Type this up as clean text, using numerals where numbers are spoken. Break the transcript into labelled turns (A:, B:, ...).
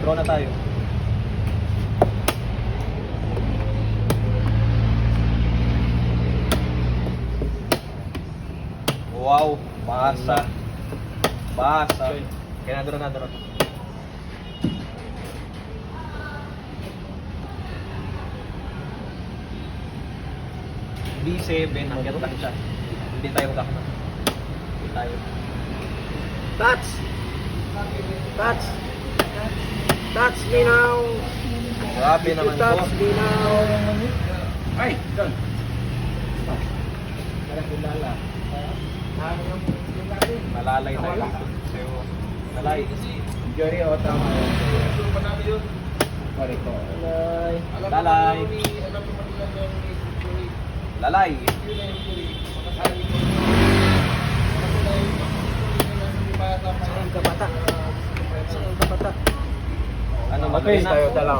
A: Draw na tayo. Wow, basa. Basa. Kaya na draw. B7, hanggang tayo siya. Hindi tayo magkakama. Hindi tayo. Touch! Touch me now! Grabe naman po. Touch me now! Ay! Doon! Malalay tayo. Malalay. Jory o tama. Lalay. Lalay. Saan ka bata? Ano ba tayo? Tayo.